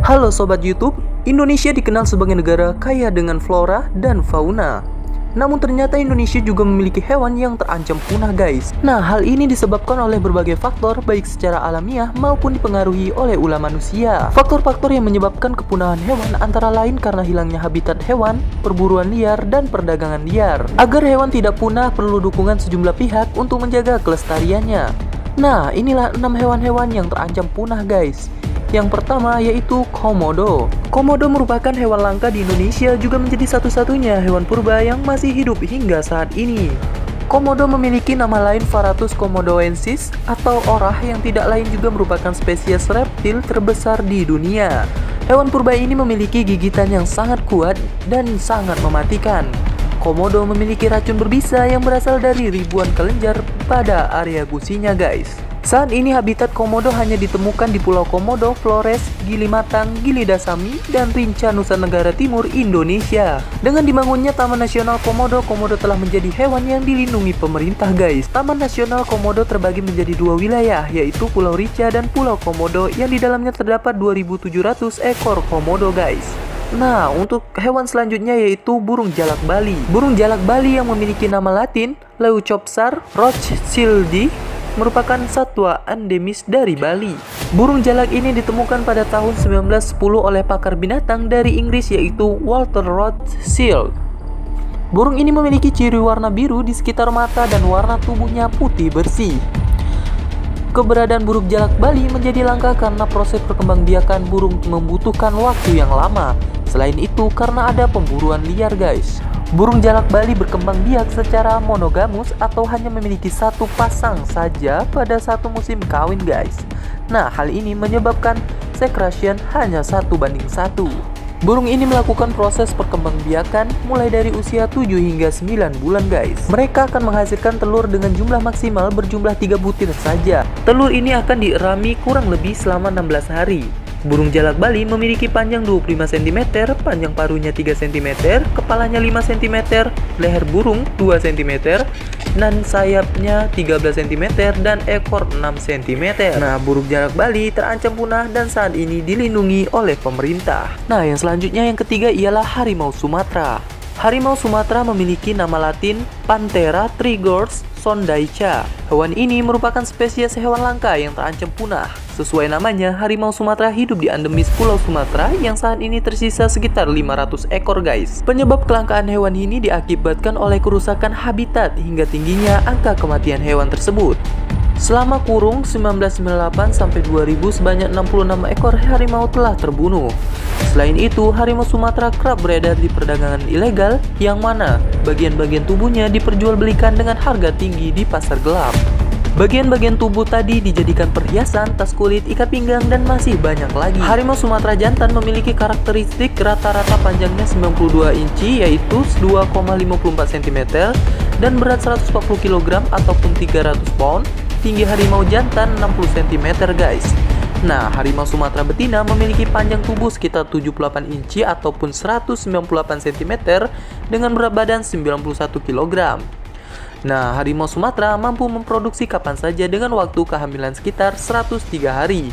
Halo Sobat YouTube, Indonesia dikenal sebagai negara kaya dengan flora dan fauna. Namun ternyata Indonesia juga memiliki hewan yang terancam punah guys. Nah, hal ini disebabkan oleh berbagai faktor baik secara alamiah maupun dipengaruhi oleh ulah manusia. Faktor-faktor yang menyebabkan kepunahan hewan antara lain karena hilangnya habitat hewan, perburuan liar, dan perdagangan liar. Agar hewan tidak punah perlu dukungan sejumlah pihak untuk menjaga kelestariannya. Nah, inilah 6 hewan-hewan yang terancam punah guys. Yang pertama yaitu komodo. Komodo merupakan hewan langka di Indonesia, juga menjadi satu-satunya hewan purba yang masih hidup hingga saat ini. Komodo memiliki nama lain Varus komodoensis atau orah yang tidak lain juga merupakan spesies reptil terbesar di dunia. Hewan purba ini memiliki gigitan yang sangat kuat dan sangat mematikan. Komodo memiliki racun berbisa yang berasal dari ribuan kelenjar pada area gusinya guys. Saat ini habitat komodo hanya ditemukan di Pulau Komodo, Flores, Gili Matang, Gili Dasami, dan Rinca, Nusa Tenggara Timur, Indonesia. Dengan dibangunnya Taman Nasional Komodo, Komodo telah menjadi hewan yang dilindungi pemerintah guys. Taman Nasional Komodo terbagi menjadi 2 wilayah, yaitu Pulau Rinca dan Pulau Komodo, yang di dalamnya terdapat 2.700 ekor komodo guys. Nah, untuk hewan selanjutnya yaitu burung jalak Bali. Burung jalak Bali yang memiliki nama latin Leucopsar rothschildi merupakan satwa endemis dari Bali. Burung jalak ini ditemukan pada tahun 1910 oleh pakar binatang dari Inggris yaitu Walter Rothschild. Burung ini memiliki ciri warna biru di sekitar mata dan warna tubuhnya putih bersih. Keberadaan burung jalak Bali menjadi langka karena proses perkembangbiakan burung membutuhkan waktu yang lama. Selain itu karena ada pemburuan liar guys. Burung jalak Bali berkembang biak secara monogamus atau hanya memiliki satu pasang saja pada satu musim kawin guys. Nah, hal ini menyebabkan secretion hanya 1:1. Burung ini melakukan proses perkembangbiakan mulai dari usia 7 hingga 9 bulan guys. Mereka akan menghasilkan telur dengan jumlah maksimal berjumlah 3 butir saja. Telur ini akan dierami kurang lebih selama 16 hari. Burung jalak Bali memiliki panjang 25 cm, panjang paruhnya 3 cm, kepalanya 5 cm, leher burung 2 cm, dan sayapnya 13 cm, dan ekor 6 cm. Nah, burung jalak Bali terancam punah dan saat ini dilindungi oleh pemerintah. Nah, yang selanjutnya yang ketiga ialah harimau Sumatera. Harimau Sumatera memiliki nama latin Panthera trigors sondaica. Hewan ini merupakan spesies hewan langka yang terancam punah. Sesuai namanya, harimau Sumatera hidup di endemis Pulau Sumatera yang saat ini tersisa sekitar 500 ekor guys. Penyebab kelangkaan hewan ini diakibatkan oleh kerusakan habitat hingga tingginya angka kematian hewan tersebut. Selama kurung 1998 sampai 2000 sebanyak 66 ekor harimau telah terbunuh. Selain itu, harimau Sumatera kerap beredar di perdagangan ilegal yang mana bagian-bagian tubuhnya diperjualbelikan dengan harga tinggi di pasar gelap. Bagian-bagian tubuh tadi dijadikan perhiasan, tas kulit, ikat pinggang, dan masih banyak lagi. Harimau Sumatera jantan memiliki karakteristik rata-rata panjangnya 92 inci yaitu 2,54 cm dan berat 140 kg ataupun 300 pound. Tinggi harimau jantan 60 cm guys. Nah, harimau Sumatera betina memiliki panjang tubuh sekitar 78 inci ataupun 198 cm dengan berat badan 91 kg. Nah, harimau Sumatera mampu memproduksi kapan saja dengan waktu kehamilan sekitar 103 hari.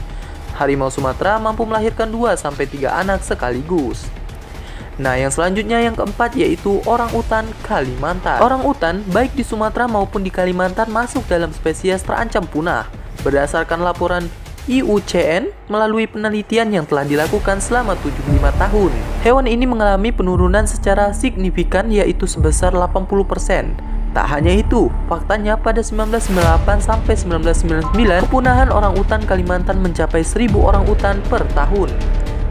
Harimau Sumatera mampu melahirkan 2-3 anak sekaligus. Nah, yang selanjutnya yang keempat yaitu orangutan Kalimantan. Orangutan baik di Sumatera maupun di Kalimantan masuk dalam spesies terancam punah. Berdasarkan laporan IUCN melalui penelitian yang telah dilakukan selama 75 tahun. Hewan ini mengalami penurunan secara signifikan yaitu sebesar 80%. Tak hanya itu, faktanya pada 1998 sampai 1999 kepunahan orangutan Kalimantan mencapai 1000 orangutan per tahun.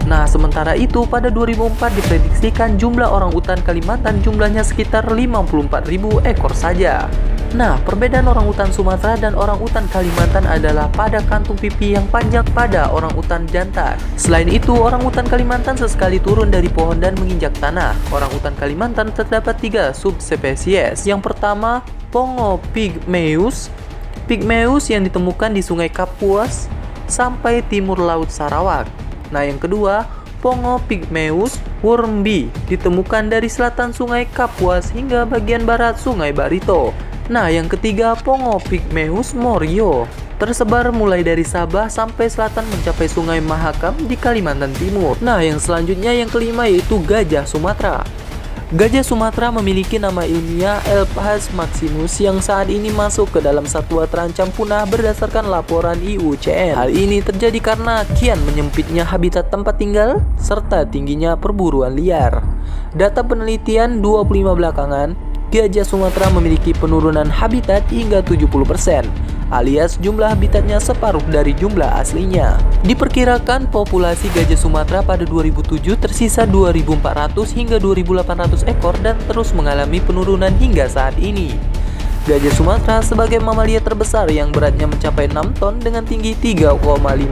Nah, sementara itu pada 2004 diprediksikan jumlah orangutan Kalimantan jumlahnya sekitar 54.000 ekor saja. Nah, perbedaan orangutan Sumatera dan orangutan Kalimantan adalah pada kantung pipi yang panjang pada orangutan jantan. Selain itu, orangutan Kalimantan sesekali turun dari pohon dan menginjak tanah. Orangutan Kalimantan terdapat 3 subspesies. Yang pertama, Pongo pygmaeus. Pygmaeus yang ditemukan di Sungai Kapuas sampai timur Laut Sarawak. Nah, yang kedua, Pongo pygmaeus wurmbi ditemukan dari selatan Sungai Kapuas hingga bagian barat Sungai Barito. Nah, yang ketiga Pongo pygmaeus morio tersebar mulai dari Sabah sampai selatan mencapai Sungai Mahakam di Kalimantan Timur. Nah, yang selanjutnya yang kelima yaitu gajah Sumatera. Gajah Sumatera memiliki nama ilmiah Elphas maximus yang saat ini masuk ke dalam satwa terancam punah berdasarkan laporan IUCN. Hal ini terjadi karena kian menyempitnya habitat tempat tinggal serta tingginya perburuan liar. Data penelitian 25 belakangan, gajah Sumatera memiliki penurunan habitat hingga 70%, alias jumlah habitatnya separuh dari jumlah aslinya. Diperkirakan populasi gajah Sumatera pada 2007 tersisa 2.400 hingga 2.800 ekor dan terus mengalami penurunan hingga saat ini. Gajah Sumatera sebagai mamalia terbesar yang beratnya mencapai 6 ton dengan tinggi 3,5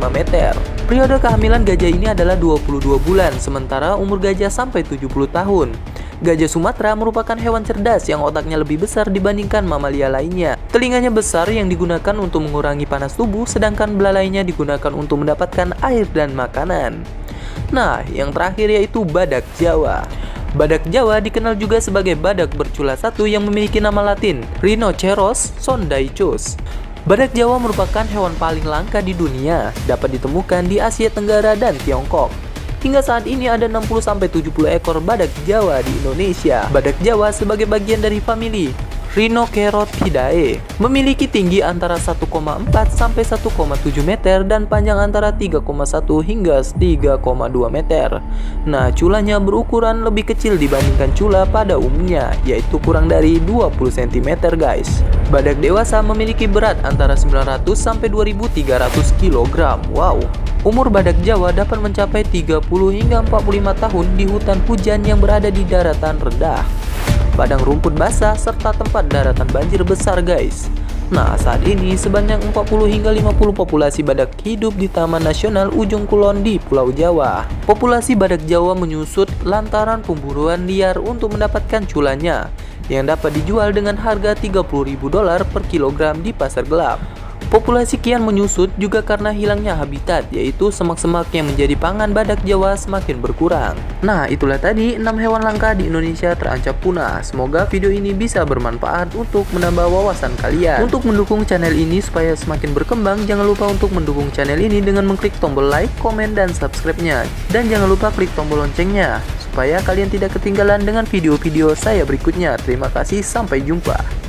meter. Periode kehamilan gajah ini adalah 22 bulan, sementara umur gajah sampai 70 tahun. Gajah Sumatera merupakan hewan cerdas yang otaknya lebih besar dibandingkan mamalia lainnya. Telinganya besar yang digunakan untuk mengurangi panas tubuh, sedangkan belalainya digunakan untuk mendapatkan air dan makanan. Nah, yang terakhir yaitu badak Jawa. Badak Jawa dikenal juga sebagai badak bercula satu yang memiliki nama latin Rhinoceros sondaicus. Badak Jawa merupakan hewan paling langka di dunia, dapat ditemukan di Asia Tenggara dan Tiongkok. Hingga saat ini ada 60-70 ekor badak Jawa di Indonesia. Badak Jawa sebagai bagian dari famili Rhinocerothidae memiliki tinggi antara 1,4 sampai 1,7 meter dan panjang antara 3,1 hingga 3,2 meter. Nah, culanya berukuran lebih kecil dibandingkan cula pada umumnya, yaitu kurang dari 20 cm guys. Badak dewasa memiliki berat antara 900 sampai 2.300 kg. Wow. Umur badak Jawa dapat mencapai 30 hingga 45 tahun di hutan hujan yang berada di daratan rendah, padang rumput basah, serta tempat daratan banjir besar guys. Nah, saat ini sebanyak 40 hingga 50 populasi badak hidup di Taman Nasional Ujung Kulon di Pulau Jawa. Populasi badak Jawa menyusut lantaran pemburuan liar untuk mendapatkan culanya yang dapat dijual dengan harga $30.000 per kilogram di pasar gelap. Populasi kian menyusut juga karena hilangnya habitat, yaitu semak-semak yang menjadi pangan badak Jawa semakin berkurang. Nah, itulah tadi 6 hewan langka di Indonesia terancam punah. Semoga video ini bisa bermanfaat untuk menambah wawasan kalian. Untuk mendukung channel ini supaya semakin berkembang, jangan lupa untuk mendukung channel ini dengan mengklik tombol like, komen, dan subscribe-nya. Dan jangan lupa klik tombol loncengnya supaya kalian tidak ketinggalan dengan video-video saya berikutnya. Terima kasih, sampai jumpa.